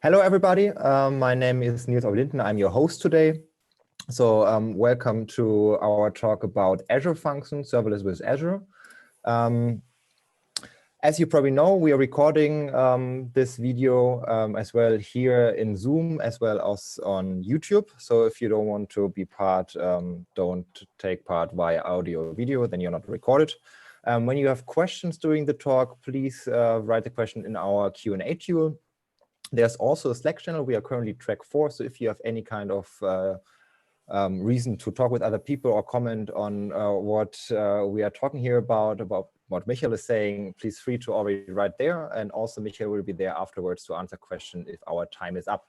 Hello, everybody. My name is Niels Linden. I'm your host today. So welcome to our talk about Azure Functions, Serverless with Azure. As you probably know, we are recording this video as well here in Zoom, as well as on YouTube. So if you don't want to be part, don't take part via audio or video, then you're not recorded. When you have questions during the talk, please write the question in our Q&A tool. There's also a Slack channel. We are currently track 4. So if you have any kind of reason to talk with other people or comment on what we are talking here about what Michael is saying, please free to already write there. And also Michael will be there afterwards to answer questions if our time is up.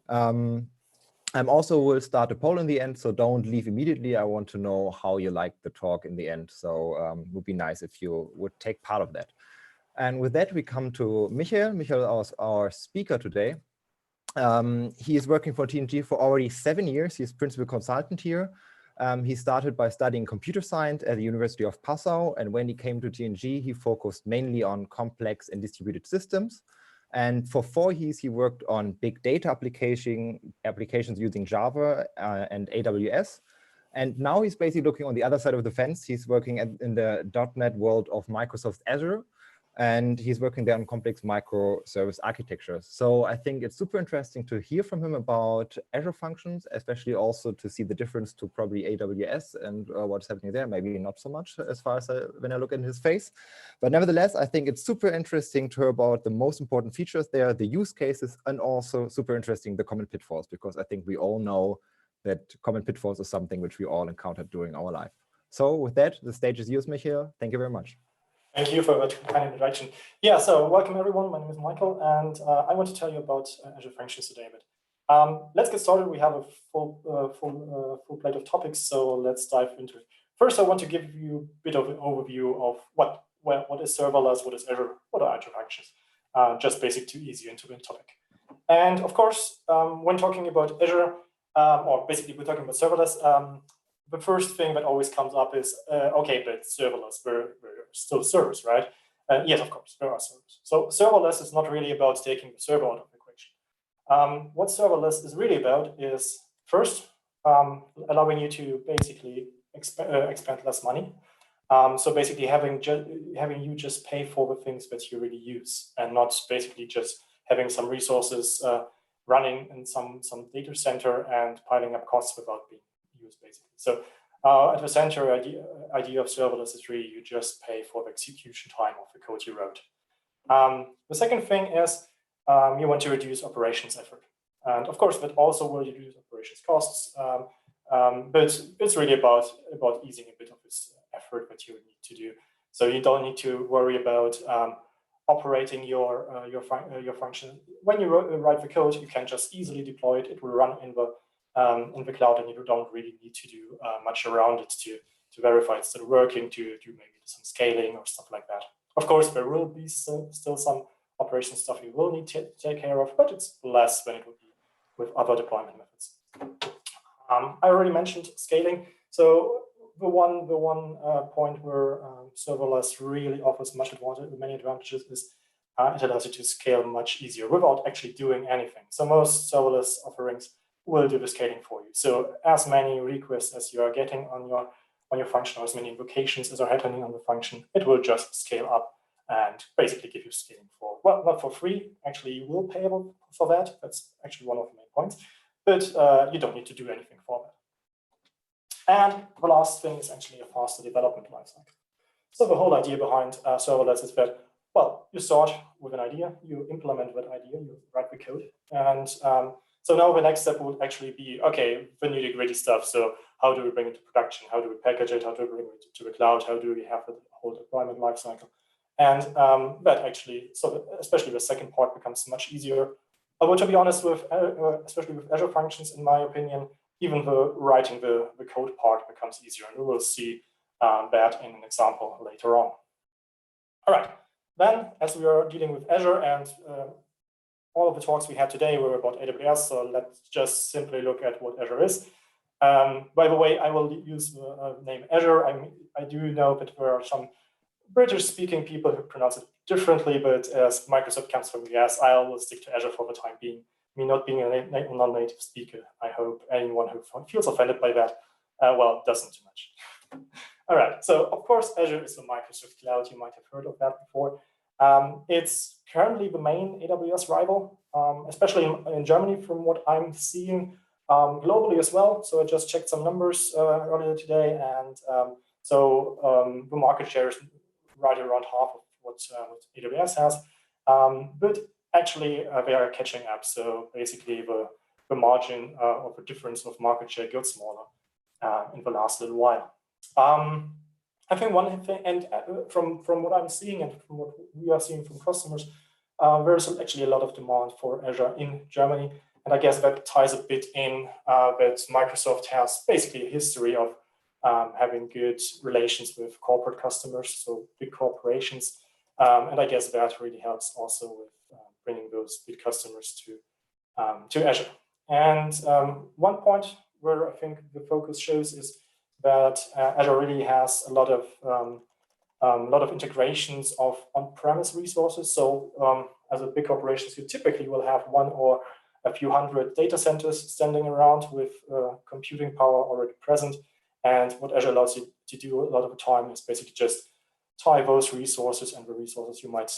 I also will start a poll in the end, so don't leave immediately. I want to know how you like the talk in the end. So it would be nice if you would take part of that. And with that, we come to Michael. Michael is our speaker today. He is working for TNG for already 7 years. He's principal consultant here. He started by studying computer science at the University of Passau. And when he came to TNG, he focused mainly on complex and distributed systems. And for 4 years, he worked on big data applications using Java and AWS. And now he's basically looking on the other side of the fence. He's working in the .NET world of Microsoft Azure. And he's working there on complex microservice architectures. So I think it's super interesting to hear from him about Azure Functions, especially also to see the difference to probably AWS and what's happening there. Maybe not so much as far as when I look in his face. But nevertheless, I think it's super interesting to hear about the most important features there, the use cases, and also super interesting, the common pitfalls, because I think we all know that common pitfalls is something which we all encountered during our life. So with that, the stage is yours, Michael. Thank you very much. Thank you for that kind introduction. Yeah, so welcome everyone. My name is Michael, and I want to tell you about Azure Functions today. But let's get started. We have a full plate of topics, so let's dive into it. First, I want to give you a bit of an overview of what is serverless, what is Azure, what are Azure Functions, just basic to ease you into the topic. And of course, when talking about Azure, or basically we're talking about serverless, the first thing that always comes up is, okay, but serverless, we're still servers, right? Yes, of course, there are servers. So serverless is not really about taking the server out of the equation. What serverless is really about is, first, allowing you to basically expend less money. So basically having you just pay for the things that you really use, and not basically just having some resources running in some data center and piling up costs without being used, basically. So at the center idea of serverless is really you just pay for the execution time of the code you wrote. The second thing is you want to reduce operations effort. And of course, that also will reduce operations costs. But it's really about easing a bit of this effort that you need to do. So you don't need to worry about operating your function. When you write the code, you can just easily deploy it. It will run in the cloud, and you don't really need to do much around it to verify it's still working, to do maybe some scaling or stuff like that. Of course, there will be still some operation stuff you will need to take care of, but it's less than it would be with other deployment methods. I already mentioned scaling. So the one point where serverless really offers many advantages is it allows you to scale much easier without actually doing anything. So most serverless offerings will do the scaling for you. So as many requests as you are getting on your function, or as many invocations as are happening on the function, it will just scale up and basically give you scaling for, well, not for free. Actually, you will pay for that. That's actually one of the main points. But you don't need to do anything for that. And the last thing is actually a faster development lifecycle. So the whole idea behind serverless is that, well, you start with an idea, you implement that idea, you write the code, and so now the next step would actually be, okay, the nitty-gritty stuff. So how do we bring it to production? How do we package it? How do we bring it to the cloud? How do we have the whole deployment lifecycle? And that actually, so especially the second part becomes much easier. But to be honest, especially with Azure Functions, in my opinion, even writing the code part becomes easier. And we will see that in an example later on. All right, then as we are dealing with Azure, and all of the talks we had today were about AWS, so let's just simply look at what Azure is. By the way, I will use the name Azure. I do know that there are some British-speaking people who pronounce it differently, but as Microsoft comes from the US, I always stick to Azure for the time being. Me not being a non-native speaker, I hope anyone who feels offended by that, well, doesn't too much. All right, so of course, Azure is the Microsoft Cloud. You might have heard of that before. It's currently the main AWS rival, especially in Germany, from what I'm seeing, globally as well. So I just checked some numbers earlier today, and the market share is right around half of what AWS has. But actually, they are catching up. So basically, the margin of the difference of market share got smaller in the last little while. I think one thing, and from what I'm seeing and from what we are seeing from customers, there's actually a lot of demand for Azure in Germany. And I guess that ties a bit in that Microsoft has basically a history of having good relations with corporate customers, so big corporations. And I guess that really helps also with bringing those big customers to Azure. And one point where I think the focus shows is that Azure really has a lot of integrations of on-premise resources. So as a big corporation, you typically will have one or a few hundred data centers standing around with computing power already present. And what Azure allows you to do a lot of the time is basically just tie those resources and the resources you might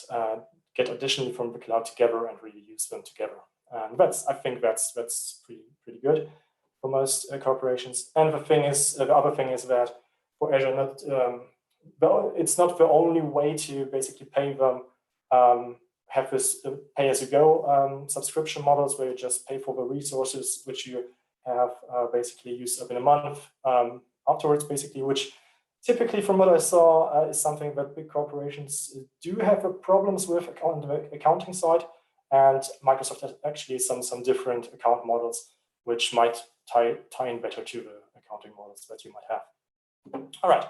get additionally from the cloud together and really use them together. And I think that's pretty good for most corporations. And the other thing is that for Azure, it's not the only way to basically pay them. Have this pay-as-you-go subscription models where you just pay for the resources which you have basically used up in a month afterwards, basically, which typically, from what I saw, is something that big corporations do have problems with on the accounting side. And Microsoft has actually some different account models which might tie in better to the accounting models that you might have. All right.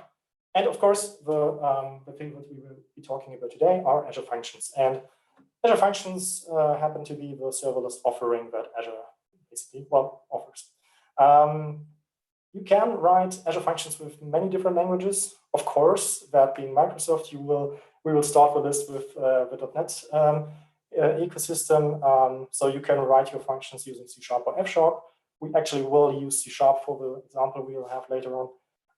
And of course, the thing that we will be talking about today are Azure Functions. And Azure Functions happen to be the serverless offering that Azure basically, offers. You can write Azure Functions with many different languages. Of course, that being Microsoft, we will start with this with the .NET ecosystem. So you can write your functions using C# or F#. We actually will use C# for the example we will have later on.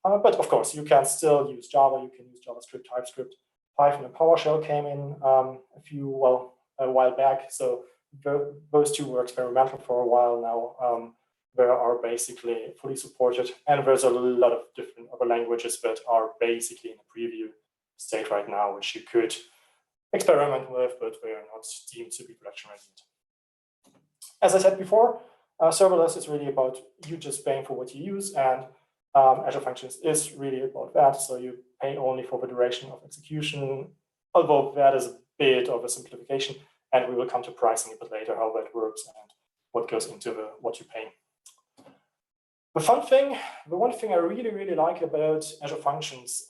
But of course, you can still use Java. You can use JavaScript, TypeScript. Python and PowerShell came in a while back. So those two were experimental for a while now. They are basically fully supported. And there's a lot of different other languages that are basically in a preview state right now, which you could experiment with, but they are not deemed to be production ready yet. As I said before, serverless is really about you just paying for what you use, and Azure Functions is really about that. So you pay only for the duration of execution, although that is a bit of a simplification, and we will come to pricing a bit later, how that works and what goes into what you pay. The one thing I really like about Azure Functions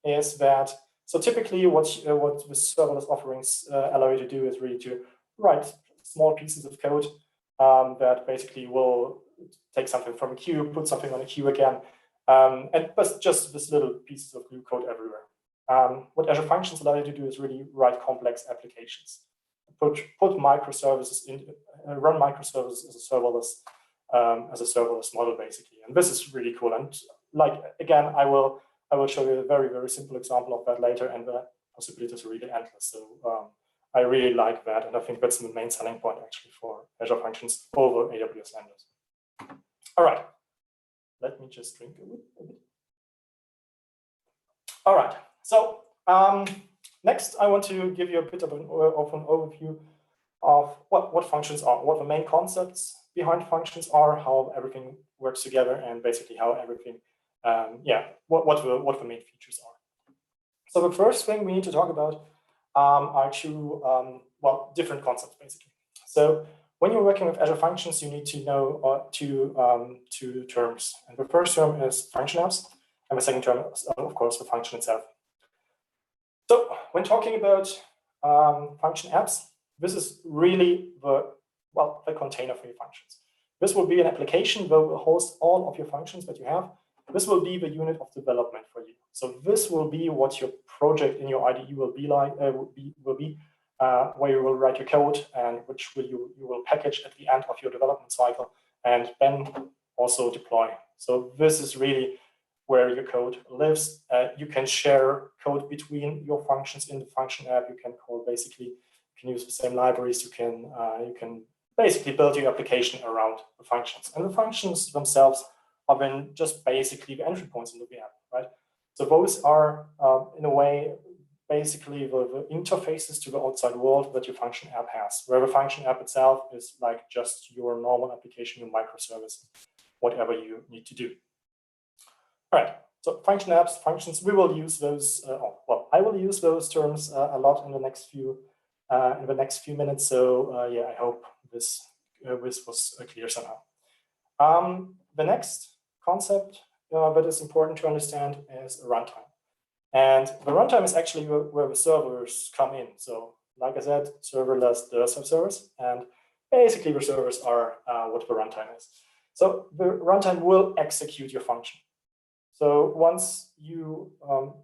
is that, so typically what the serverless offerings allow you to do is really to write small pieces of code that basically will take something from a queue, put something on a queue again, and just this little pieces of glue code everywhere. What Azure Functions allow you to do is really write complex applications, put microservices in, run microservices as a serverless model, basically. And this is really cool. And like, again, I will show you a very simple example of that later, and the possibilities are really endless. So I really like that, and I think that's the main selling point actually for Azure Functions over AWS Lambda. All right, let me just drink a bit. All right, so next I want to give you a bit of an overview of what functions are, what the main concepts behind functions are, how everything works together, and basically how everything, what the main features are. So the first thing we need to talk about are two, different concepts, basically. So when you're working with Azure Functions, you need to know two terms. And the first term is function apps, and the second term is, of course, the function itself. So when talking about function apps, this is really the container for your functions. This will be an application that will host all of your functions that you have. this will be the unit of development for you. So this will be what your project in your IDE will be like, where you will write your code and which you will package at the end of your development cycle and then also deploy. So this is really where your code lives. You can share code between your functions in the function app. You can call basically, you can use the same libraries. You can basically build your application around the functions. And the functions themselves are then just basically the entry points into the app, right? So those are, in a way, basically the interfaces to the outside world that your function app has, where the function app itself is like just your normal application, your microservice, whatever you need to do. All right, so function apps, functions, we will use those, well, I will use those terms a lot in the next few minutes. So yeah, I hope this was clear somehow. The next concept that is important to understand is runtime. And the runtime is actually where the servers come in. So like I said, serverless does have servers, and basically the servers are what the runtime is. So the runtime will execute your function. So once you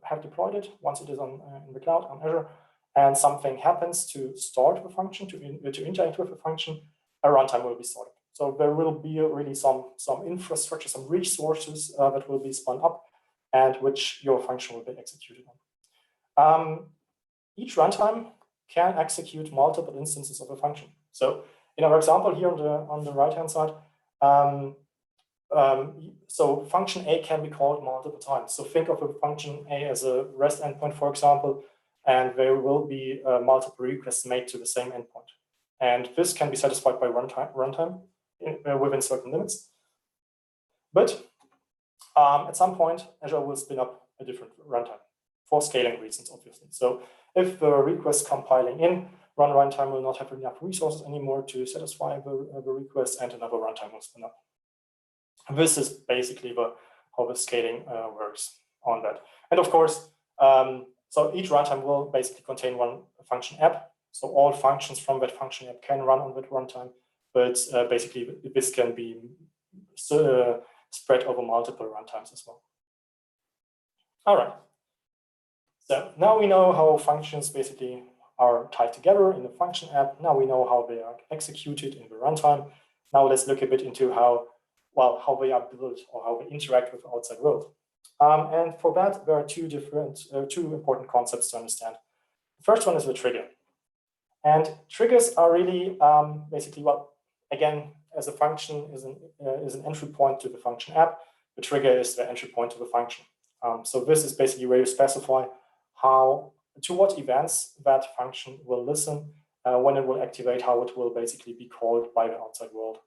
have deployed it, once it is on in the cloud on Azure, and something happens to start the function, to interact with the function, a runtime will be started. So there will be really some infrastructure, some resources that will be spun up, and which your function will be executed on. Each runtime can execute multiple instances of a function. So in our example here on the right-hand side, so function A can be called multiple times. So think of a function A as a REST endpoint, for example, and there will be multiple requests made to the same endpoint. And this can be satisfied by runtime within certain limits. But at some point, Azure will spin up a different runtime for scaling reasons, obviously. So if the requests come piling in, runtime will not have enough resources anymore to satisfy the request, and another runtime will spin up. This is basically how the scaling works on that. And of course, so each runtime will basically contain one function app. So all functions from that function app can run on that runtime, but basically this can be spread over multiple runtimes as well. All right. So now we know how functions basically are tied together in the function app. Now we know how they are executed in the runtime. Now let's look a bit into how they are built or how they interact with the outside world. And for that, there are two important concepts to understand. The first one is the trigger. And triggers are really basically, well, again, as a function is an entry point to the function app, the trigger is the entry point to the function. So this is basically where you specify to what events that function will listen, when it will activate, how it will basically be called by the outside world.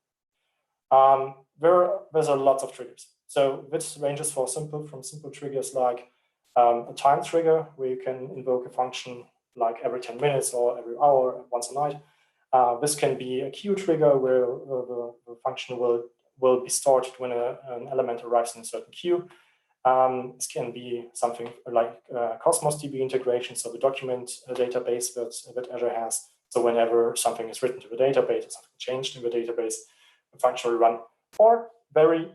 There's a lot of triggers. So this ranges from simple triggers like a time trigger, where you can invoke a function like every 10 minutes or every hour, once a night. This can be a queue trigger, where the function will be started when an element arrives in a certain queue. This can be something like Cosmos DB integration, so the document database that Azure has. So whenever something is written to the database or something changed in the database, the function will run. Or very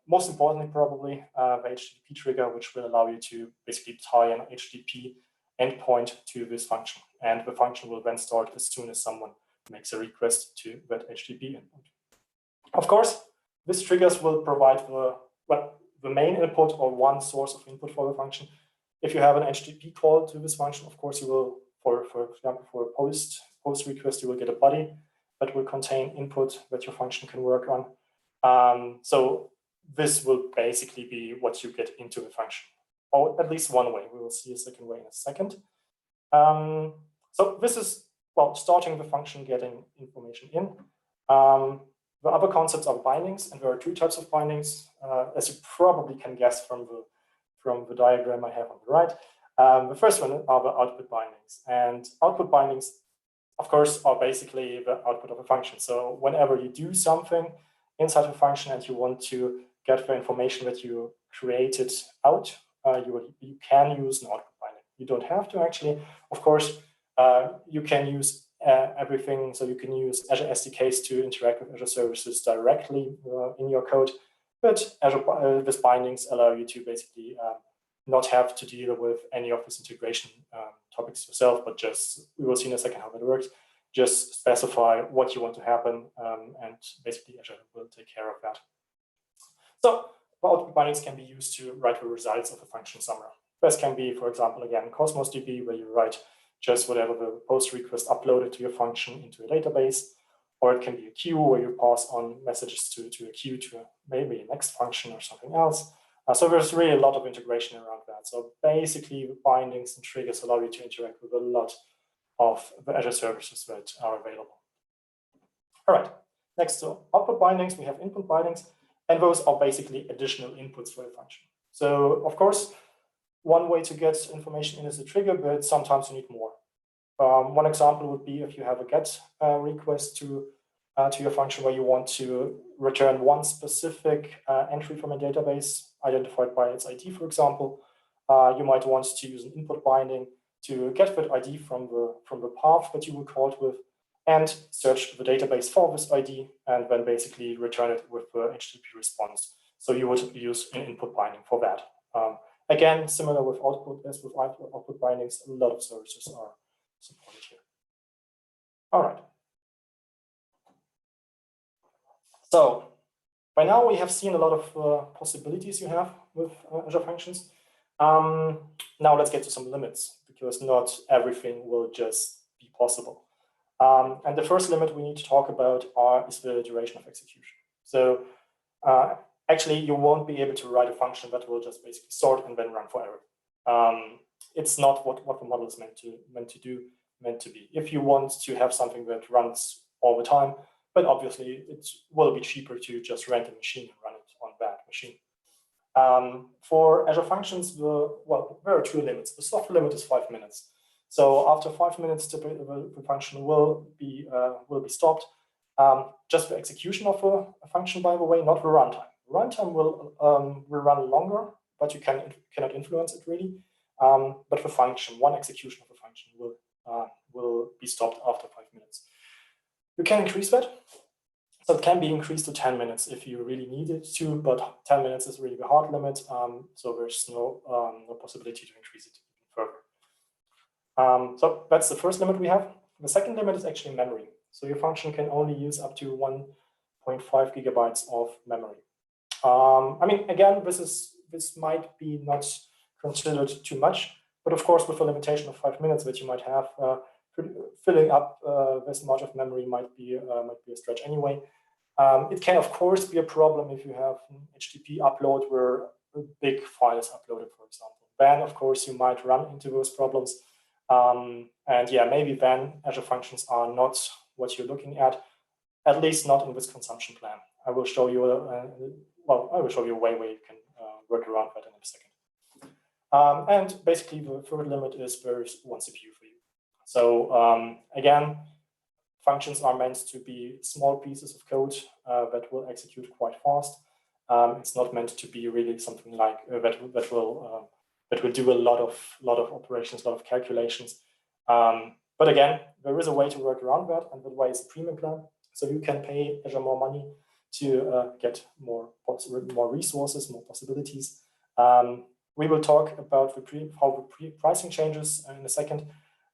most importantly, probably the HTTP trigger, which will allow you to basically tie an HTTP endpoint to this function. And the function will then start as soon as someone makes a request to that HTTP endpoint. Of course, these triggers will provide the main input or one source of input for the function. If you have an HTTP call to this function, of course, you will, for example, for a post request, you will get a body that will contain input that your function can work on. So this will basically be what you get into the function, or at least one way. We will see a second way in a second. So this is, well, starting the function, getting information in. The other concepts are bindings, and there are two types of bindings, as you probably can guess from the diagram I have on the right. The first one are the output bindings, and output bindings, of course, are basically the output of a function. So whenever you do something inside a function and you want to get the information that you created out, you can use an output binding. You don't have to actually. Of course, you can use everything. So you can use Azure SDKs to interact with Azure services directly in your code. but Azure with bindings allow you to basically not have to deal with any of this integration topics yourself, but just, we will see in a second how that works. Just specify what you want to happen, and basically Azure will take care of that. So output bindings can be used to write the results of a function somewhere. This can be, for example, again, Cosmos DB, where you write just whatever the post request uploaded to your function into a database, or it can be a queue where you pass on messages to a queue to maybe a next function or something else. So there's really a lot of integration around that. So basically, the bindings and triggers allow you to interact with a lot of the Azure services that are available. All right, next to output bindings, we have input bindings, and those are basically additional inputs for a function. So of course, one way to get information in is a trigger, but sometimes you need more. One example would be if you have a GET request to your function where you want to return one specific entry from a database identified by its ID, for example. You might want to use an input binding to get that ID from the path that you were called with, and search the database for this ID, and then basically return it with the HTTP response. So you would use an input binding for that. Again, similar with output as with output bindings, a lot of services are supported here. All right. So by now we have seen a lot of possibilities you have with Azure Functions. Now let's get to some limits, because not everything will just be possible. And the first limit we need to talk about is the duration of execution. So actually, you won't be able to write a function that will just basically sort and then run forever. It's not what the model is meant to be. If you want to have something that runs all the time, but obviously it will be cheaper to just rent a machine and run it on that machine. For Azure Functions, there are two limits. The soft limit is 5 minutes. So after 5 minutes, the function will be stopped. Just the execution of a function, by the way, not the runtime. Runtime will run longer, but you cannot influence it really. But the function, one execution of a function will be stopped after 5 minutes. You can increase that. So it can be increased to 10 minutes if you really need it to, but 10 minutes is really the hard limit. So there's no possibility to increase it even further. So that's the first limit we have. The second limit is actually memory. So your function can only use up to 1.5 gigabytes of memory. I mean, again, this might be not considered too much, but of course, with a limitation of 5 minutes that you might have, filling up this much of memory might be a stretch anyway. It can, of course, be a problem if you have an HTTP upload where a big file is uploaded, for example. Then, of course, you might run into those problems. And yeah, maybe then Azure Functions are not what you're looking at least not in this consumption plan. I will show you I will show you a way where you can work around that in a second. And basically, the third limit is there is one CPU for you. So again, functions are meant to be small pieces of code that will execute quite fast. It's not meant to be really something like that will do a lot of operations, a lot of calculations. But again, there is a way to work around that, and that way is a premium plan. So you can pay Azure more money to get more resources, more possibilities. We will talk about how the pricing changes in a second.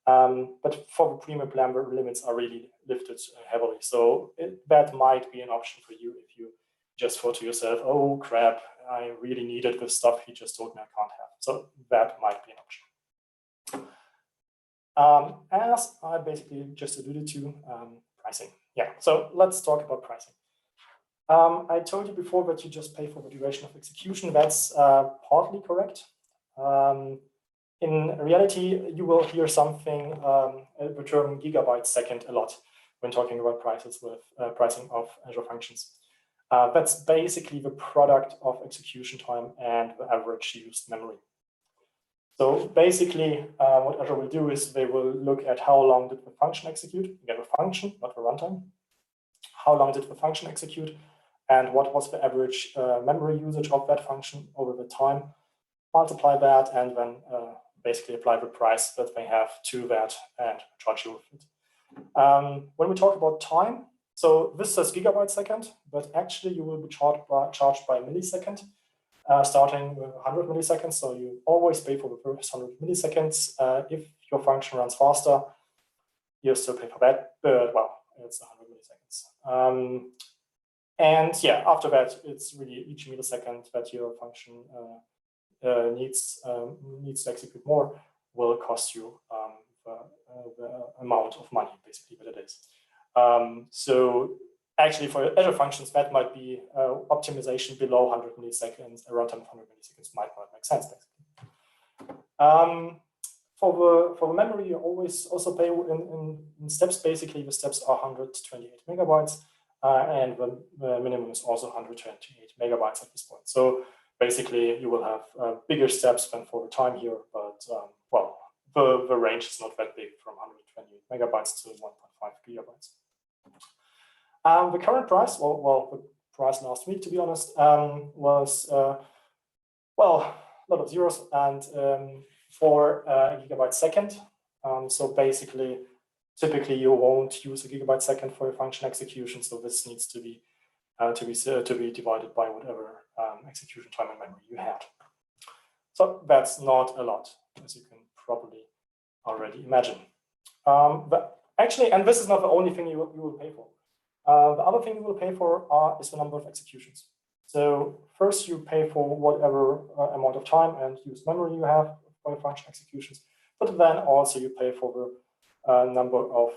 But for the premium plan, the limits are really lifted heavily. So that might be an option for you if you just thought to yourself, oh crap, I really needed this stuff he just told me I can't have. So that might be an option. As I basically just alluded to, pricing. Yeah, so let's talk about pricing. I told you before that you just pay for the duration of execution. That's partly correct. In reality, you will hear something, the term gigabyte second a lot when talking about prices with pricing of Azure Functions. That's basically the product of execution time and the average used memory. So basically, what Azure will do is they will look at how long did the function execute, again, the function, not the runtime. How long did the function execute, and what was the average memory usage of that function over the time, multiply that, and then basically apply the price that they have to that and charge you with it. When we talk about time, So this says gigabyte second, but actually you will be charged by millisecond, starting with 100 milliseconds. So you always pay for the first 100 milliseconds. If your function runs faster, you still pay for that, but well, it's 100 milliseconds. And yeah, after that, it's really each millisecond that your function needs to execute more will cost you the amount of money, basically, that it is. So actually, for Azure Functions, that might be optimization below 100 milliseconds. A runtime of 100 milliseconds might not make sense, basically. For the memory, you always also pay in steps. Basically, the steps are 128 megabytes, and the minimum is also 128 megabytes at this point. So basically, you will have bigger steps than for the time here, but well, the range is not that big, from 128 megabytes to 1.5 gigabytes. The current price, well, the price last week, to be honest, was well, a lot of zeros, and 4 gigabyte second. So basically, typically you won't use a gigabyte second for your function execution. So this needs to be divided by whatever execution time and memory you had. So that's not a lot, as you can probably already imagine. But actually, and this is not the only thing you will pay for. The other thing you will pay for is the number of executions. So first you pay for whatever amount of time and use memory you have for your function executions, but then also you pay for the number of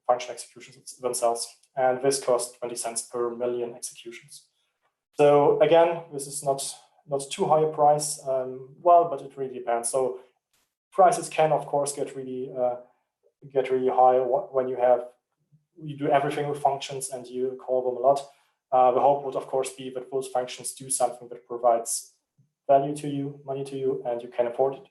function executions themselves. And this costs 20 cents per million executions. So again, this is not too high a price. Well, but it really depends. So prices can, of course, get really high when you do everything with functions and you call them a lot. The hope would, of course, be that those functions do something that provides value to you, money to you, and you can afford it.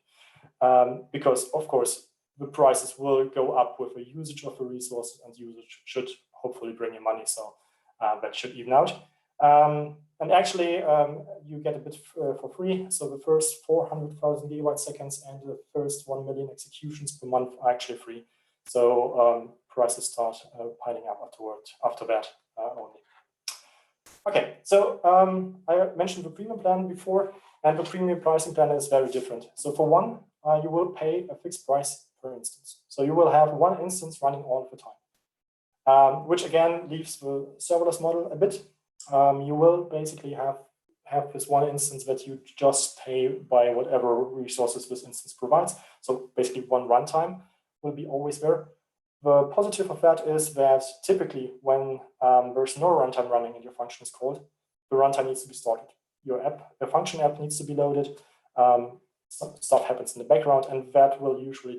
Because, of course, the prices will go up with the usage of the resources, and usage should hopefully bring you money. So that should even out. And actually, you get a bit for free. So the first 400,000 gigabyte seconds and the first 1 million executions per month are actually free. So prices start piling up after that only. Okay, so I mentioned the premium plan before, and the premium pricing plan is very different. So for one, you will pay a fixed price per instance. So you will have one instance running all the time, which again leaves the serverless model a bit. You will basically have this one instance that you just pay by whatever resources this instance provides. So basically one runtime will be always there. The positive of that is that typically when there's no runtime running and your function is called, the runtime needs to be started. Your function app needs to be loaded. Stuff happens in the background, and that will usually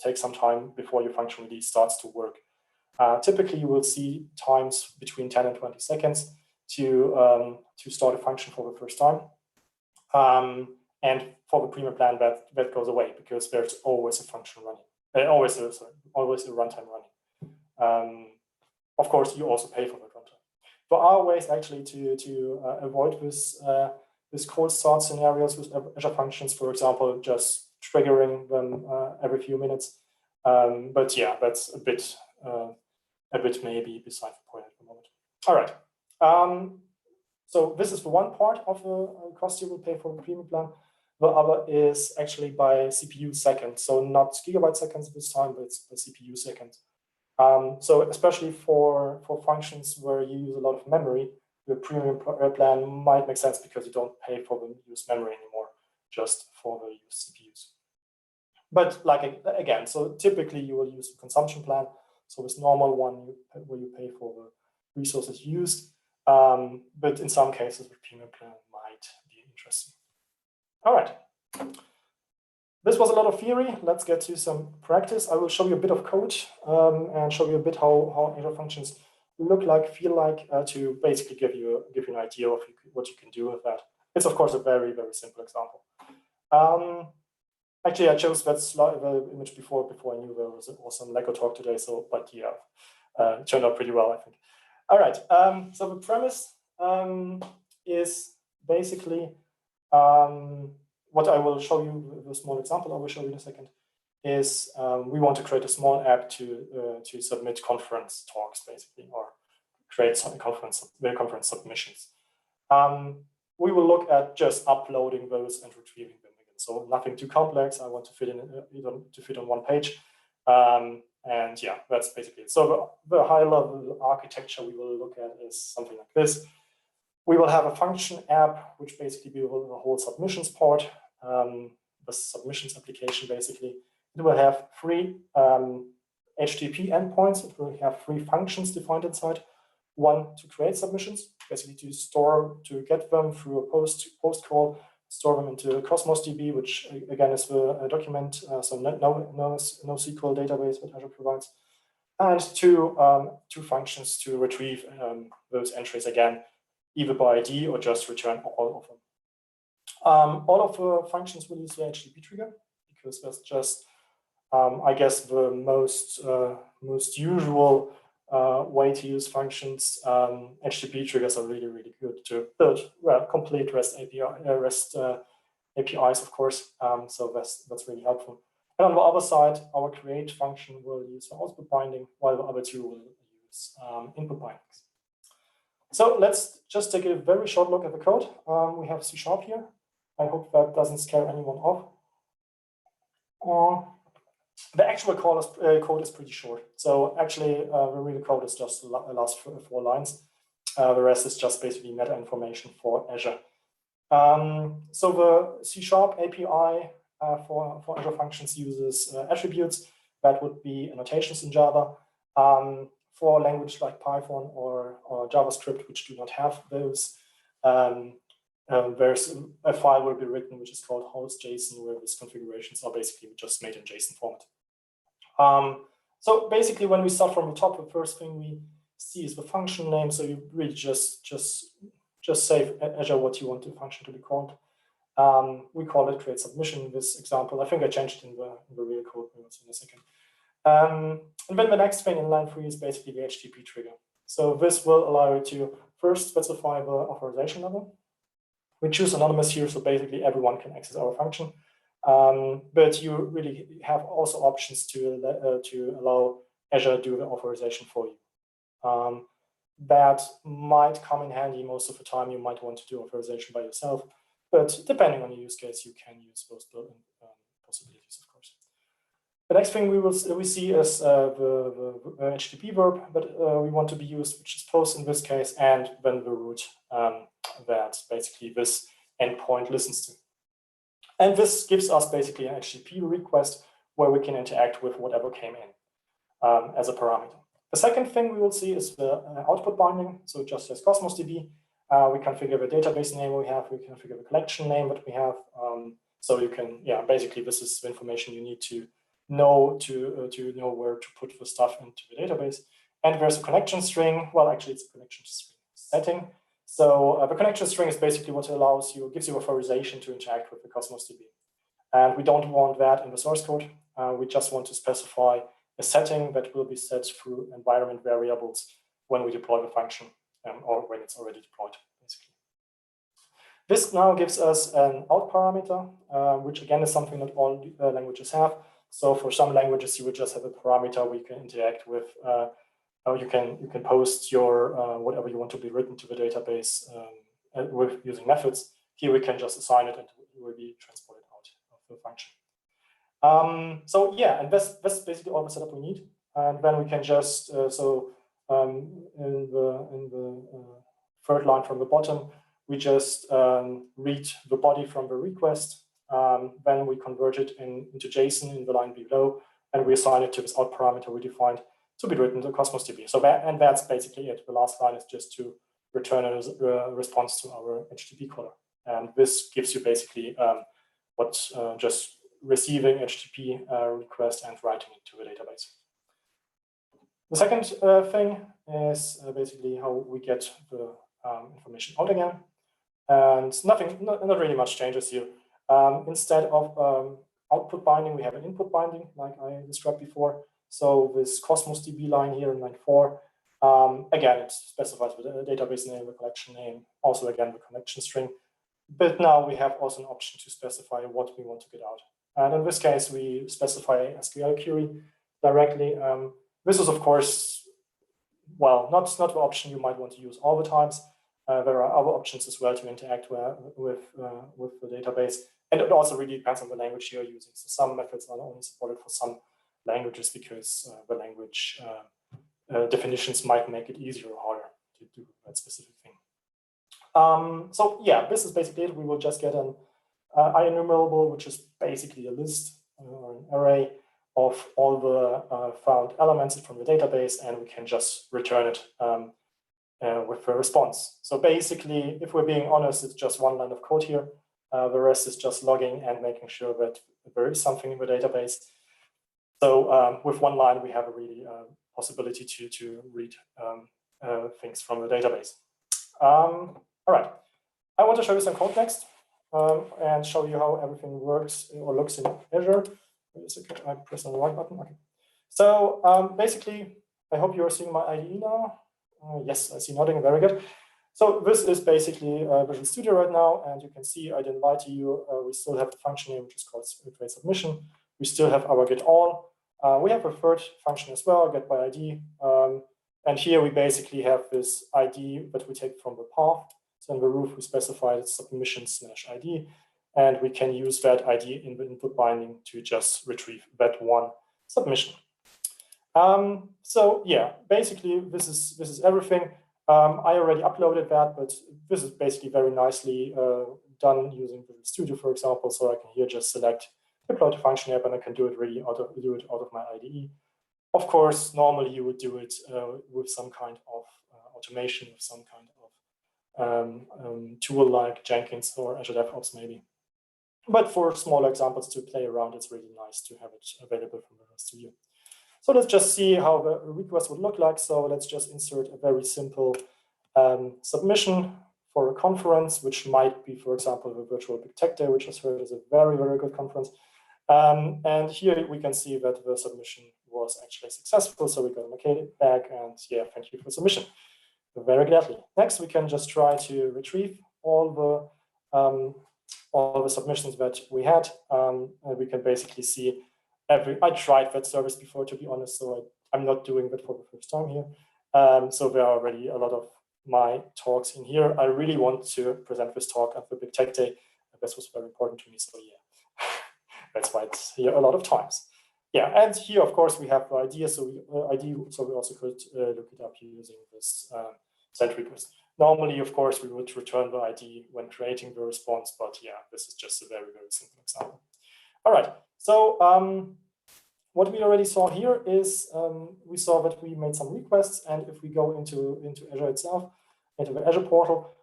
take some time before your function really starts to work. Typically, you will see times between 10 and 20 seconds to start a function for the first time. And for the premium plan, that goes away because there's always a function running. Always a runtime running. Of course, you also pay for that runtime. There are ways actually to avoid this cold start scenarios with Azure Functions, for example, just triggering them every few minutes. But yeah, that's a bit maybe beside the point at the moment. All right. So this is the one part of the cost you will pay for the premium plan. The other is actually by CPU second. So not gigabyte seconds this time, but it's by CPU seconds. So especially for functions where you use a lot of memory, the premium plan might make sense because you don't pay for the used memory anymore, just for the used CPUs. But like again, so typically you will use the consumption plan. So this normal one where you pay for the resources used. But in some cases, the premium plan might be interesting. All right. This was a lot of theory. Let's get to some practice. I will show you a bit of code and show you a bit how Azure Functions look like, feel like, to basically give you an idea of what you can do with that. It's of course a very, very simple example. Actually, I chose that slide, the image before I knew there was some Lego talk today. So, but yeah, it turned out pretty well, I think. All right. So the premise is basically what I will show you, the small example I will show you in a second, is we want to create a small app to submit conference talks, basically, or create some conference submissions. We will look at just uploading those and retrieving them again. So nothing too complex. I want to fit on one page. And yeah, that's basically it. So the high-level architecture we will look at is something like this. We will have a function app, which basically will the whole submissions part, the submissions application basically. It will have 3 HTTP endpoints. It will have 3 functions defined inside. One to create submissions, basically to get them through a post call, store them into Cosmos DB, which again is the document, so no SQL database that Azure provides, and 2 functions to retrieve those entries again, either by ID or just return all of them. All of the functions will use the HTTP trigger because that's just, I guess, the most usual way to use functions. HTTP triggers are really good to build complete REST APIs, of course. So that's really helpful. And on the other side, our create function will use the output binding, while the other 2 will use input bindings. So let's just take a very short look at the code. We have C# here. I hope that doesn't scare anyone off. The actual code is pretty short. So actually, the real code is just the last 4 lines. The rest is just basically meta information for Azure. So the C# API for Azure Functions uses attributes. That would be annotations in Java. For language like Python or JavaScript, which do not have those, there's a file will be written which is called host.json, where these configurations are basically just made in JSON format. So basically, when we start from the top, the first thing we see is the function name. So you really just say Azure what you want the function to be called. We call it create submission in this example. I think I changed it in the real code. We'll see in a second. And then the next thing in line 3 is basically the HTTP trigger. So this will allow you to first specify the authorization level. We choose anonymous here, so basically everyone can access our function. But you really have also options to allow Azure to do the authorization for you. That might come in handy most of the time. You might want to do authorization by yourself, but depending on the use case, you can use those built-in possibilities, of course. The next thing we see is the HTTP verb that we want to be used, which is post in this case, and then the root that basically this endpoint listens to. And this gives us basically an HTTP request where we can interact with whatever came in as a parameter. The second thing we will see is the output binding. So it just says Cosmos DB. We configure the database name we have. We configure the collection name that we have. So you can, basically this is the information you need to know where to put the stuff into the database. And there's a connection string. Well, actually, it's a connection string setting. So the connection string is basically what gives you authorization to interact with the Cosmos DB. And we don't want that in the source code. We just want to specify a setting that will be set through environment variables when we deploy the function or when it's already deployed, basically. This now gives us an out parameter, which again is something that all languages have. So for some languages, you would just have a parameter we can interact with. You can post your whatever you want to be written to the database with using methods. Here we can just assign it and it will be transported out of the function. And that's basically all the setup we need. And then we can just in the third line from the bottom, we just read the body from the request. Then we convert it into JSON in the line below, and we assign it to this out parameter we defined to be written to Cosmos DB. So that's basically it. The last line is just to return a response to our HTTP caller. And this gives you basically just receiving HTTP request and writing it to the database. The second thing is basically how we get the information out again. And not really much changes here. Instead of output binding, we have an input binding, like I described before. So this Cosmos DB line here in line 4, again, it specifies the database name, the collection name, also again the connection string. But now we have also an option to specify what we want to get out. And in this case, we specify a SQL query directly. This is, of course, well, not the option you might want to use all the times. There are other options as well to interact with the database. And it also really depends on the language you're using. So some methods are only supported for some languages because the language definitions might make it easier or harder to do that specific thing. So yeah, this is basically it. We will just get an IEnumerable, which is basically a list or an array of all the found elements from the database, and we can just return it with a response. So basically, if we're being honest, it's just one line of code here. The rest is just logging and making sure that there is something in the database. So with one line, we have a really possibility to read things from the database. All right, I want to show you some code next and show you how everything works or looks in Azure. Wait a second, I press on the right button. Okay. So basically, I hope you are seeing my IDE now. Yes, I see nodding, very good. So this is basically Visual Studio right now, and you can see I didn't lie to you. We still have the function name, which is called create submission. We still have our get all. We have a third function as well, get by ID. And here we basically have this ID that we take from the path. So in the roof, we specified submission/ID, and we can use that ID in the input binding to just retrieve that one submission. So yeah, basically this is everything. I already uploaded that, but this is basically very nicely done using Visual Studio, for example. So I can here just select deploy to function app, and I can do it really out of my IDE. Of course, normally you would do it with some kind of automation, with some kind of tool like Jenkins or Azure DevOps maybe. But for smaller examples to play around, it's really nice to have it available from Visual Studio. So let's just see how the request would look like. So let's just insert a very simple submission for a conference, which might be, for example, the virtual Big Tech Day, which is heard is a very, very good conference. And here we can see that the submission was actually successful. So we got a okay back, and yeah, thank you for submission. Very gladly. Next, we can just try to retrieve all the submissions that we had. And we can basically see I tried that service before, to be honest, so I'm not doing that for the first time here. So there are already a lot of my talks in here. I really want to present this talk at the Big Tech Day. This was very important to me, so yeah, that's why it's here a lot of times. Yeah, and here, of course, we have the idea, so we also could look it up using this send request. Normally, of course, we would return the ID when creating the response, but yeah, this is just a very, very simple example. All right, so what we already saw here is we saw that we made some requests, and if we go into Azure itself, into the Azure portal,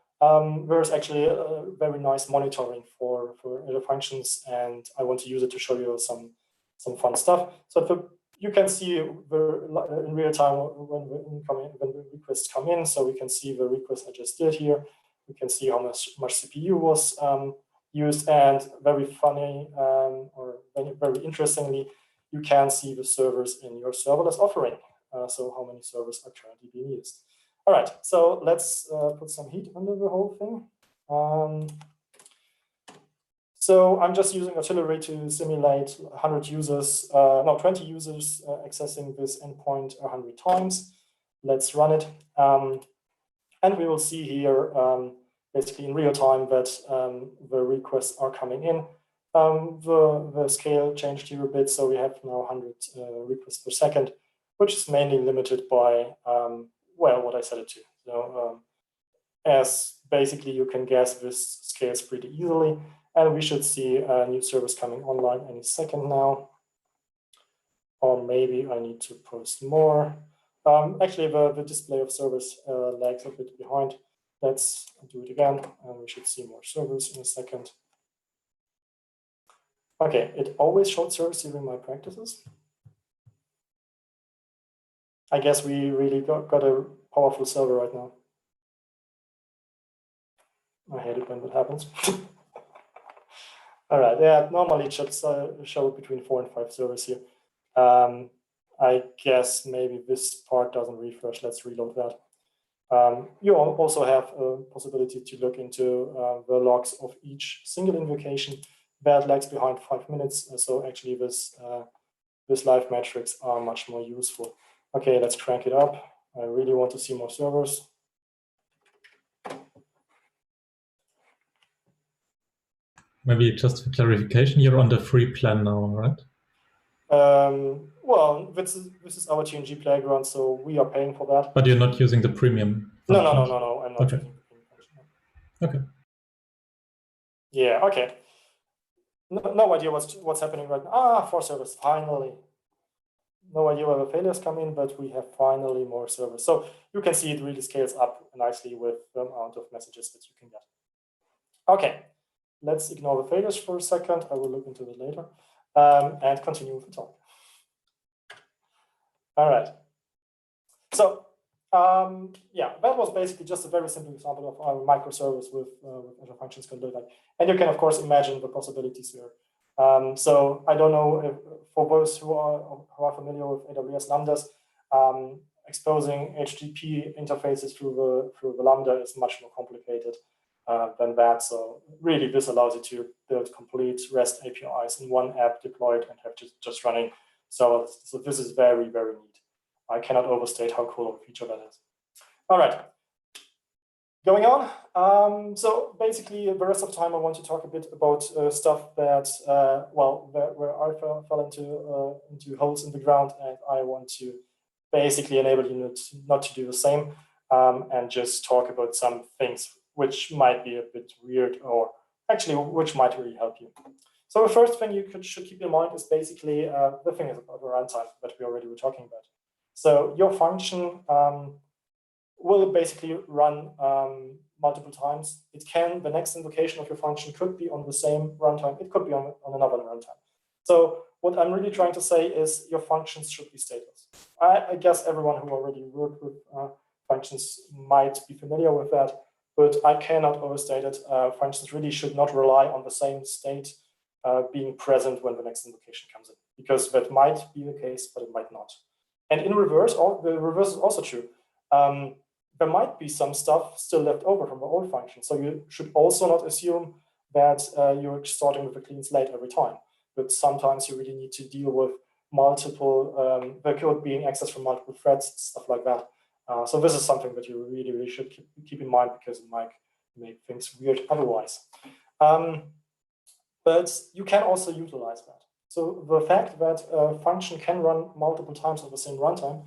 there's actually a very nice monitoring for Azure Functions, and I want to use it to show you some fun stuff. So you can see in real time when the requests come in, so we can see the request I just did here. We can see how much CPU was used, and very funny or very interestingly, you can see the servers in your serverless offering. So how many servers are currently being used. All right, so let's put some heat under the whole thing. So I'm just using artillery to simulate 100 users, no, 20 users accessing this endpoint 100 times. Let's run it. And we will see here basically in real time that the requests are coming in. The scale changed here a bit, so we have now 100 requests per second, which is mainly limited by, well, what I set it to. So as basically you can guess, this scales pretty easily, and we should see a new service coming online any second now. Or maybe I need to post more. Actually, the display of servers lags a bit behind. Let's do it again, and we should see more servers in a second. Okay, it always showed servers during my practices. I guess we really got a powerful server right now. I hate it when that happens. All right, yeah, normally it should show between 4 and 5 servers here. I guess maybe this part doesn't refresh. Let's reload that. You also have a possibility to look into the logs of each single invocation. That lags behind 5 minutes. So actually this live metrics are much more useful. Okay, let's crank it up. I really want to see more servers. Maybe just for clarification, you're on the free plan now, right? Well, this is our TNG playground, so we are paying for that. But you're not using the premium functions? No, I'm not using the premium function. Okay. Yeah, okay. No idea what's happening right now. 4 servers, finally. No idea where the failures come in, but we have finally more servers. So you can see it really scales up nicely with the amount of messages that you can get. Okay, let's ignore the failures for a second. I will look into it later and continue with the talk. All right. So yeah, that was basically just a very simple example of our microservice with Azure Functions can look like. And you can, of course, imagine the possibilities here. So I don't know if for those who are familiar with AWS Lambdas, exposing HTTP interfaces through the Lambda is much more complicated than that. So really, this allows you to build complete REST APIs in one app deployed and have just running. So this is very, very neat. I cannot overstate how cool of a feature that is. All right. Going on, so basically the rest of the time I want to talk a bit about stuff that, well, where I fell into holes in the ground, and I want to basically enable you not to do the same, and just talk about some things which might be a bit weird, or actually which might really help you. So the first thing you should keep in mind is basically the thing is about the runtime that we already were talking about. So your function will basically run multiple times. It can, the next invocation of your function could be on the same runtime. It could be on another runtime. So what I'm really trying to say is your functions should be stateless. I guess everyone who already worked with functions might be familiar with that, but I cannot overstate it. Functions really should not rely on the same state being present when the next invocation comes in, because that might be the case, but it might not. And in reverse, the reverse is also true. There might be some stuff still left over from the old function. So you should also not assume that you're starting with a clean slate every time. But sometimes you really need to deal with multiple, the code being accessed from multiple threads, stuff like that. So this is something that you really, really should keep in mind, because it might make things weird otherwise. But you can also utilize that. So the fact that a function can run multiple times on the same runtime,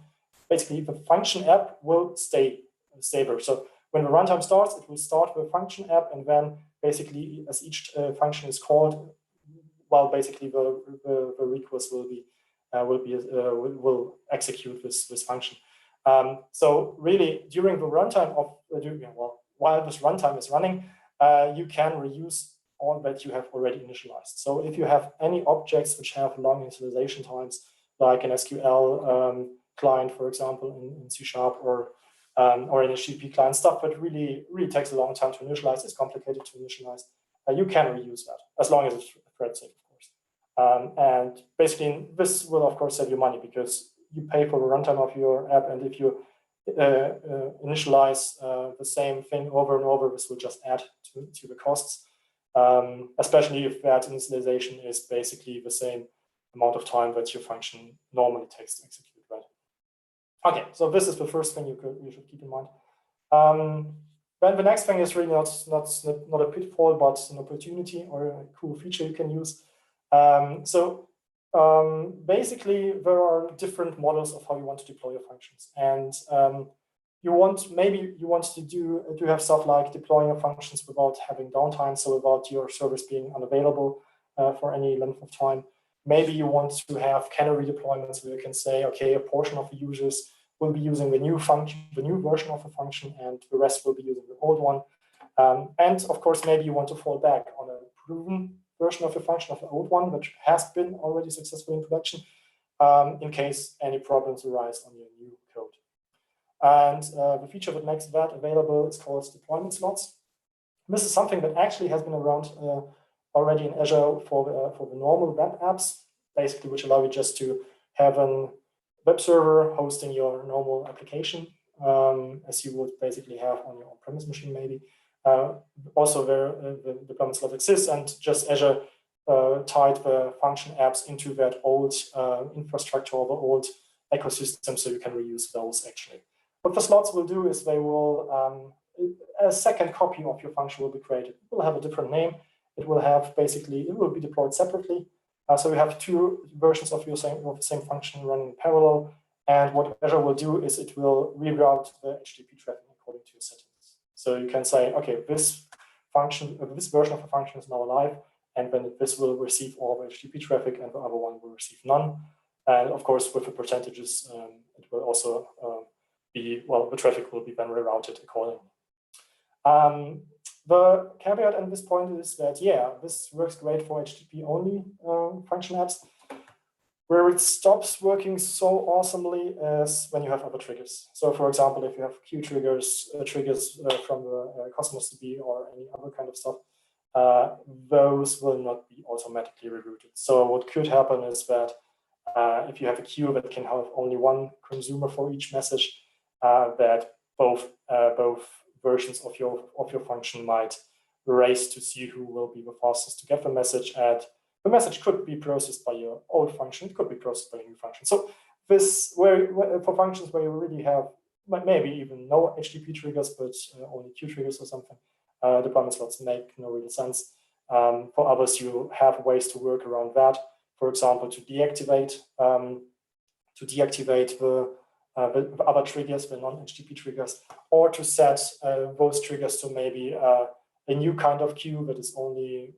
basically the function app will stay stable. So when the runtime starts, it will start with a function app, and then basically as each function is called, well, basically the request will execute this function. So really, during the runtime of while this runtime is running, you can reuse all that you have already initialized. So if you have any objects which have long initialization times, like an SQL client, for example, in C# or an HTTP client, stuff that really takes a long time to initialize, is complicated to initialize, you can reuse that, as long as it's thread safe, of course. And basically, this will, of course, save you money, because you pay for the runtime of your app, and if you initialize the same thing over and over, this will just add to the costs. Especially if that initialization is basically the same amount of time that your function normally takes to execute, right? Okay, so this is the first thing you should keep in mind. Then the next thing is really not a pitfall, but an opportunity or a cool feature you can use. Basically, there are different models of how you want to deploy your functions, and maybe you want to have stuff like deploying your functions without having downtime, so without your service being unavailable for any length of time. Maybe you want to have canary deployments where you can say, okay, a portion of the users will be using the new function, the new version of the function, and the rest will be using the old one. And of course, maybe you want to fall back on a proven version of the function of the old one, which has been already successful in production, in case any problems arise on your new code. And the feature that makes that available is called deployment slots. This is something that actually has been around already in Azure for the normal web apps, basically, which allow you just to have a web server hosting your normal application, as you would basically have on your on-premise machine, maybe. Also, the deployment slot exists, and just Azure tied the function apps into that old infrastructure or the old ecosystem, so you can reuse those actually. What the slots will do is they will, a second copy of your function will be created. It will have a different name. It will have basically, it will be deployed separately. So you have two versions of the same function running in parallel. And what Azure will do is it will reroute the HTTP traffic according to your settings. So you can say, okay, this function, this version of the function is now alive, and then this will receive all the HTTP traffic, and the other one will receive none. And of course, with the percentages, it will also be, well, the traffic will be then rerouted accordingly. The caveat at this point is that, yeah, this works great for HTTP-only function apps. Where it stops working so awesomely is when you have other triggers. So, for example, if you have queue triggers, from the Cosmos DB or any other kind of stuff, those will not be automatically rerouted. So, what could happen is that if you have a queue that can have only one consumer for each message, that both versions of your function might race to see who will be the fastest to get the message. And the message could be processed by your old function, it could be processed by a new function. So this, for functions where you really have maybe even no HTTP triggers, but only queue triggers or something, deployment slots make no real sense. For others, you have ways to work around that. For example, to deactivate the other triggers, the non-HTTP triggers, or to set those triggers to maybe a new kind of queue that is only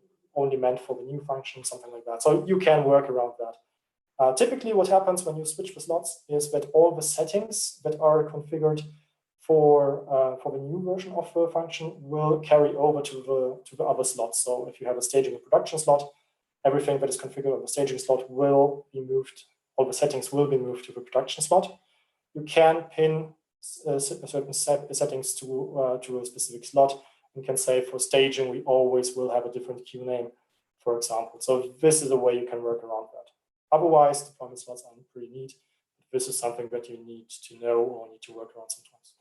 meant for the new function, something like that. So you can work around that. Typically, what happens when you switch the slots is that all the settings that are configured for the new version of the function will carry over to the other slots. So if you have a staging and production slot, everything that is configured on the staging slot will be moved, all the settings will be moved to the production slot. You can pin certain settings to a specific slot. You can say for staging, we always will have a different queue name, for example. So this is a way you can work around that. Otherwise, deployment slots are pretty neat. This is something that you need to know or need to work around sometimes.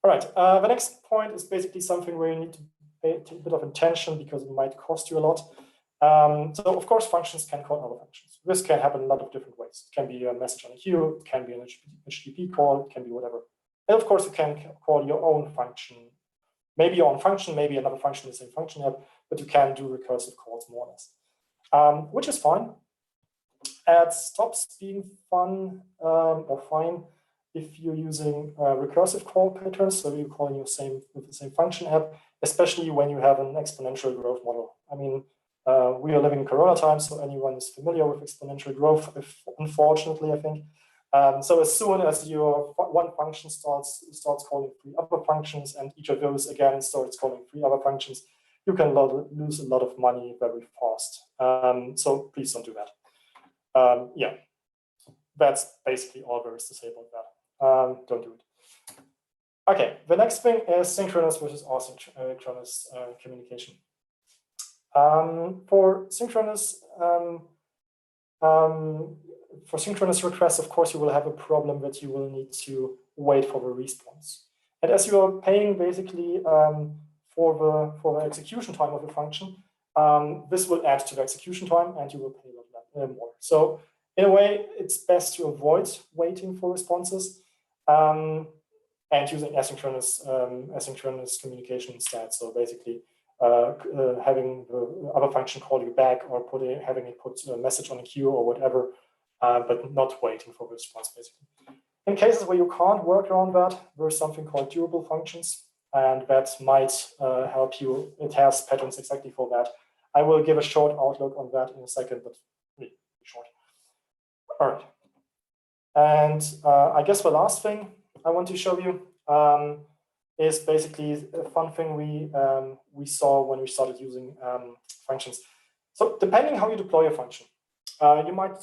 All right, the next point is basically something where you need to pay a bit of attention because it might cost you a lot. So of course, functions can call other functions. This can happen in a lot of different ways. It can be a message on a queue, it can be an HTTP call, it can be whatever. And of course, you can call your own function, maybe your own function, maybe another function in the same function app, but you can do recursive calls more or less, which is fine. It stops being fun or fine if you're using recursive call patterns, so you're calling with the same function app, especially when you have an exponential growth model. I mean, we are living in Corona times, so anyone is familiar with exponential growth, unfortunately, I think. So as soon as your one function starts calling 3 other functions, and each of those again starts calling 3 other functions, you can lose a lot of money very fast. So please don't do that. Yeah, that's basically all there is to say about that. Don't do it. Okay, the next thing is synchronous versus asynchronous communication. For synchronous requests, of course, you will have a problem that you will need to wait for the response. And as you are paying basically for the execution time of the function, this will add to the execution time, and you will pay a lot more. So in a way, it's best to avoid waiting for responses and using asynchronous communication instead. So basically, having the other function call you back, or having it put a message on a queue or whatever, but not waiting for the response, basically. In cases where you can't work around that, there's something called durable functions, and that might help you. It has patterns exactly for that. I will give a short outlook on that in a second, but really short. All right. And I guess the last thing I want to show you is basically a fun thing we saw when we started using functions. So depending how you deploy a function, you might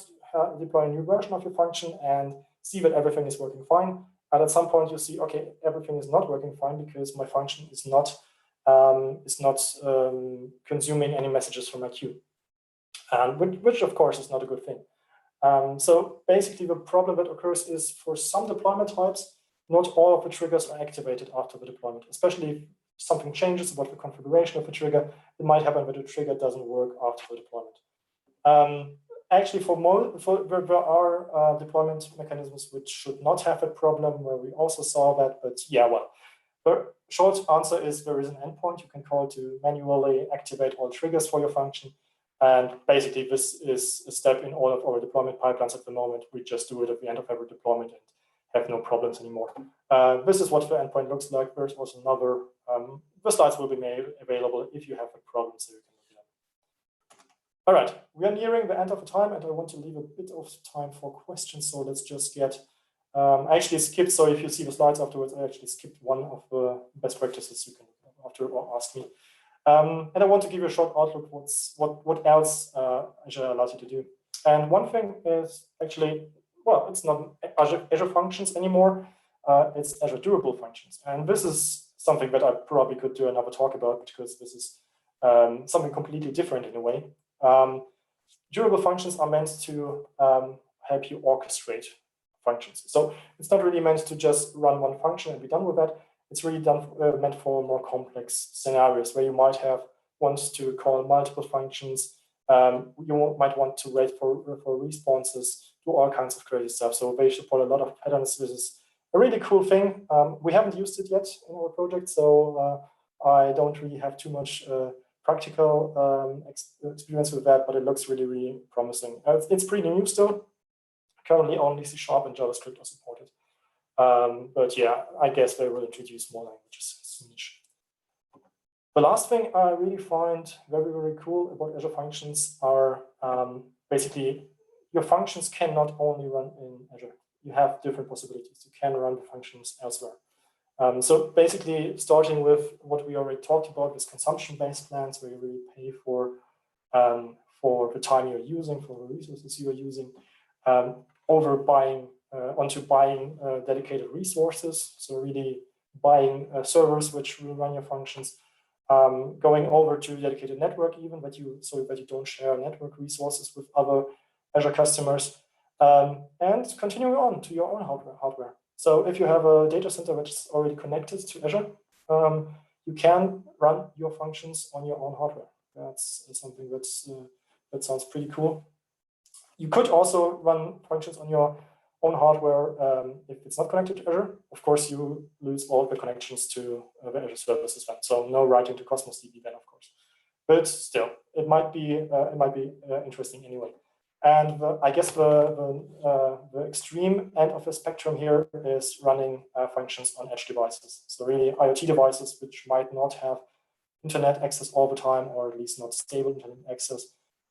deploy a new version of your function and see that everything is working fine. And at some point you see, okay, everything is not working fine because my function is not consuming any messages from my queue, which of course is not a good thing. So basically the problem that occurs is for some deployment types, not all of the triggers are activated after the deployment, especially if something changes about the configuration of the trigger. It might happen that the trigger doesn't work after the deployment. actually, there are deployment mechanisms which should not have a problem, where we also saw that. But yeah, well, the short answer is there is an endpoint you can call to manually activate all triggers for your function. And basically, this is a step in all of our deployment pipelines at the moment. We just do it at the end of every deployment and have no problems anymore. This is what the endpoint looks like. There's also another, the slides will be made available if you have a problem, so you can look it up. All right, we are nearing the end of the time, and I want to leave a bit of time for questions. So let's just get, I actually skipped, so if you see the slides afterwards, I actually skipped one of the best practices you can after or ask me. And I want to give you a short outlook what else Azure allows you to do. And one thing is actually, well, it's not Azure Functions anymore. It's Azure Durable Functions. And this is something that I probably could do another talk about, because this is something completely different in a way. Durable functions are meant to help you orchestrate functions. So it's not really meant to just run one function and be done with that. It's really meant for more complex scenarios where you might want to call multiple functions. You might want to wait for responses, do all kinds of crazy stuff. So they support a lot of patterns. This is a really cool thing. We haven't used it yet in our project, so I don't really have too much practical experience with that, but it looks really, really promising. It's pretty new still. Currently only C# and JavaScript are supported. But yeah, I guess they will introduce more languages soonish. The last thing I really find very, very cool about Azure Functions are basically your functions cannot only run in Azure. You have different possibilities. You can run the functions elsewhere. So basically, starting with what we already talked about, with consumption-based plans, where you really pay for the time you're using, for the resources you are using, onto buying dedicated resources. So really buying servers which will run your functions, going over to dedicated network, even so that you don't share network resources with other Azure customers, and continuing on to your own hardware. So if you have a data center which is already connected to Azure, you can run your functions on your own hardware. That's something that sounds pretty cool. You could also run functions on your own hardware if it's not connected to Azure. Of course, you lose all the connections to the Azure services then. So no writing to Cosmos DB then, of course. But still, it might be interesting anyway. And I guess the extreme end of the spectrum here is running functions on edge devices. So really IoT devices which might not have internet access all the time, or at least not stable internet access.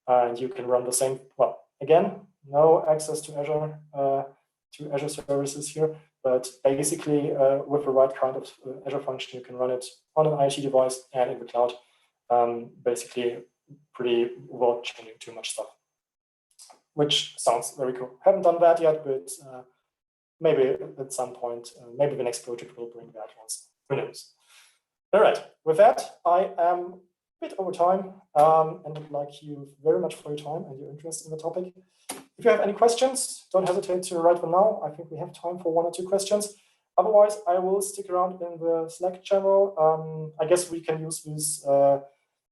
And you can run the same, well, again, no access to Azure services here, but basically with the right kind of Azure function, you can run it on an IoT device and in the cloud, basically pretty without changing too much stuff, which sounds very cool. Haven't done that yet, but maybe at some point, maybe the next project will bring that once. Who knows? All right, with that, I am a bit over time, and would like you very much for your time and your interest in the topic. If you have any questions, don't hesitate to write them now. I think we have time for 1 or 2 questions. Otherwise, I will stick around in the Slack channel. I guess we can use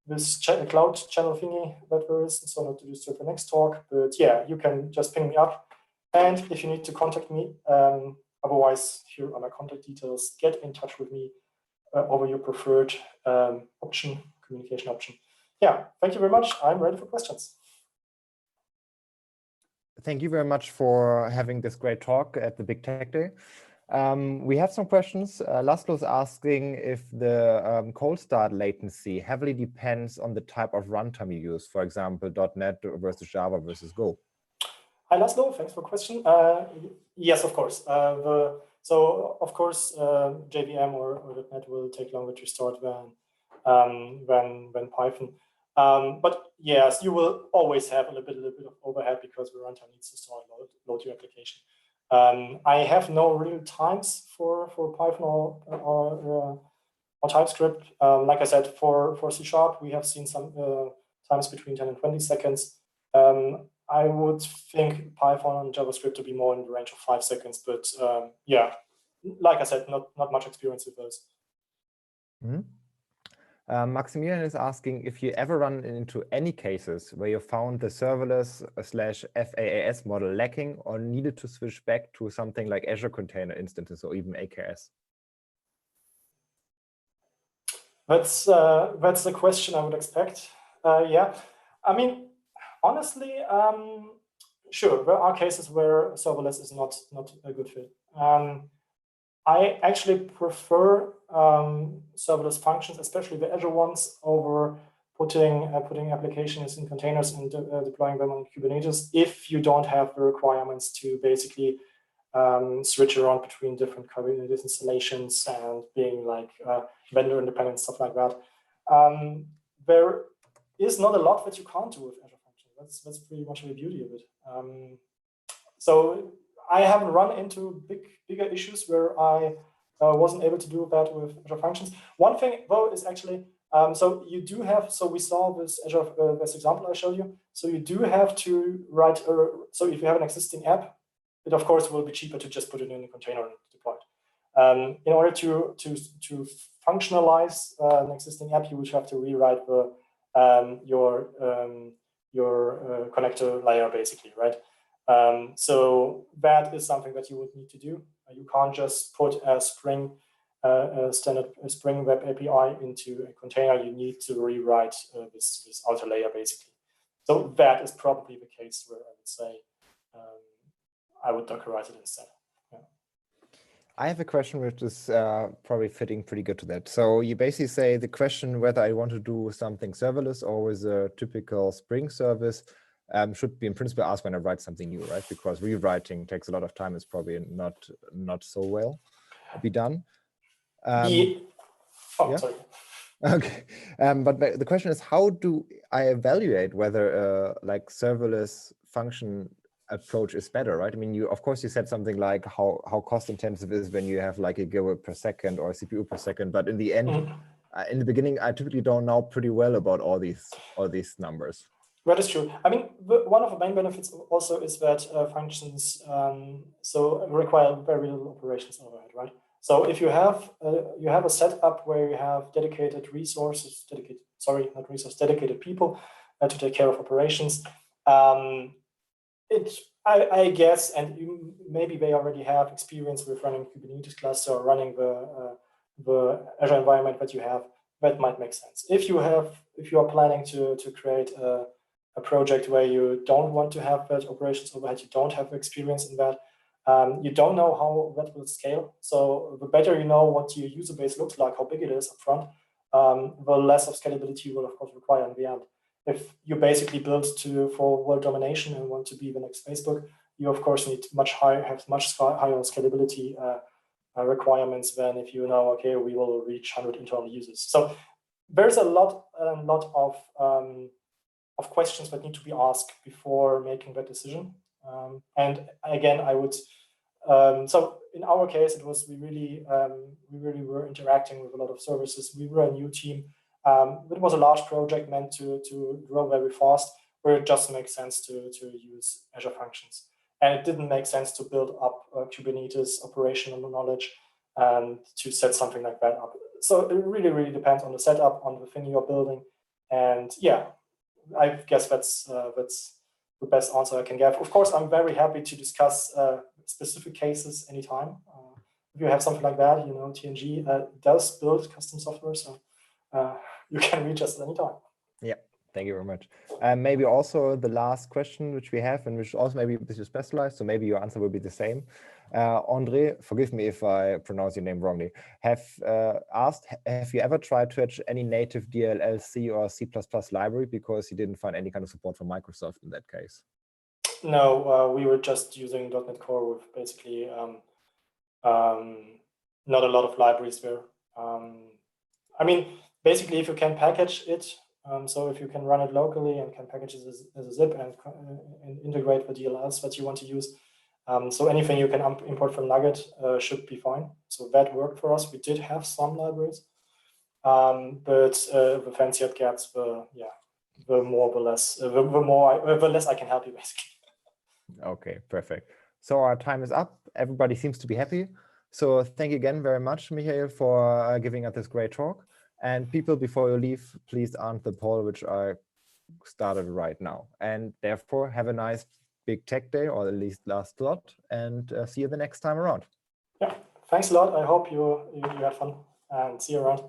this cloud channel thingy that there is, so not to disturb the next talk. But yeah, you can just ping me up. And if you need to contact me, otherwise, here are my contact details. Get in touch with me over your preferred communication option. Yeah, thank you very much. I'm ready for questions. Thank you very much for having this great talk at the Big Tech Day. We have some questions. Laszlo is asking if the cold start latency heavily depends on the type of runtime you use, for example, .NET versus Java versus Go. Hi, Laszlo. Thanks for the question. Yes, of course. So, of course, JVM or .NET will take longer to start than Python. But yes, you will always have a little bit of overhead because the runtime needs to start load your application. I have no real times for Python or TypeScript. Like I said, for C#, we have seen some times between 10 and 20 seconds. I would think Python and JavaScript to be more in the range of 5 seconds, but yeah, like I said, not much experience with those. Mm-hmm. Maximilian is asking if you ever run into any cases where you found the serverless / FaaS model lacking or needed to switch back to something like Azure Container Instances or even AKS. That's the question I would expect. Yeah, I mean, honestly, sure, there are cases where serverless is not a good fit. I actually prefer serverless functions, especially the Azure ones, over putting applications in containers and deploying them on Kubernetes if you don't have the requirements to basically switch around between different Kubernetes installations and being like vendor independent, stuff like that. There is not a lot that you can't do with Azure Functions. That's pretty much the beauty of it. So I haven't run into bigger issues where I wasn't able to do that with Azure Functions. One thing though is actually, so you do have, so we saw this Azure, this example I showed you. So you do have to write, so if you have an existing app, it of course will be cheaper to just put it in a container and deploy it. In order to functionalize an existing app, you would have to rewrite your connector layer basically, right? So that is something that you would need to do. You can't just put a Spring standard Spring Web API into a container. You need to rewrite this outer layer basically. So that is probably the case where I would say I would Dockerize it instead. Yeah. I have a question which is probably fitting pretty good to that. So you basically say the question whether I want to do something serverless or with a typical Spring service should be in principle asked when I write something new, right? Because rewriting takes a lot of time. It's probably not so well be done. Sorry. Okay, but the question is, how do I evaluate whether like serverless function approach is better, right? I mean, of course you said something like how cost intensive is when you have like a gigabyte per second or a CPU per second, but in the end, in the beginning, I typically don't know pretty well about all these numbers. That is true. I mean, one of the main benefits also is that functions so require very little operations overhead, right? So if you have a setup where you have dedicated resources, dedicated people to take care of operations, I guess, and maybe they already have experience with running Kubernetes cluster or running the Azure environment that you have, that might make sense. If you are planning to create a project where you don't want to have that operations overhead, you don't have experience in that, you don't know how that will scale. So the better you know what your user base looks like, how big it is upfront, the less of scalability you will of course require in the end. If you basically build for world domination and want to be the next Facebook, you of course need much higher scalability requirements than if you know, okay, we will reach 100 internal users. So there's a lot of questions that need to be asked before making that decision. And again, I would. So in our case, it was we really were interacting with a lot of services. We were a new team. It was a large project meant to grow very fast, where it just makes sense to use Azure Functions. And it didn't make sense to build up Kubernetes operational knowledge and to set something like that up. So it really depends on the setup, on the thing you're building. And yeah, I guess that's the best answer I can give. Of course, I'm very happy to discuss specific cases anytime. If you have something like that, you know, TNG does build custom software, so you can reach us anytime. Yeah, thank you very much. Maybe also the last question which we have, and which also maybe this is specialized, so maybe your answer will be the same. Andre, forgive me if I pronounce your name wrongly, asked, have you ever tried to edge any native DLL, C or C++ library because you didn't find any kind of support from Microsoft in that case? No, we were just using .NET Core with basically not a lot of libraries there. I mean, basically, if you can package it, so if you can run it locally and can package it as a zip and integrate the DLLs that you want to use, so anything you can import from Nugget should be fine. So that worked for us. We did have some libraries, but the fancier it gets, the less I can help you, basically. Okay, perfect. So our time is up. Everybody seems to be happy. So thank you again very much, Michael, for giving us this great talk. And people, before you leave, please answer the poll, which I started right now. And therefore, have a nice big tech day, or at least last slot, and see you the next time around. Yeah, thanks a lot. I hope you had fun, and see you around.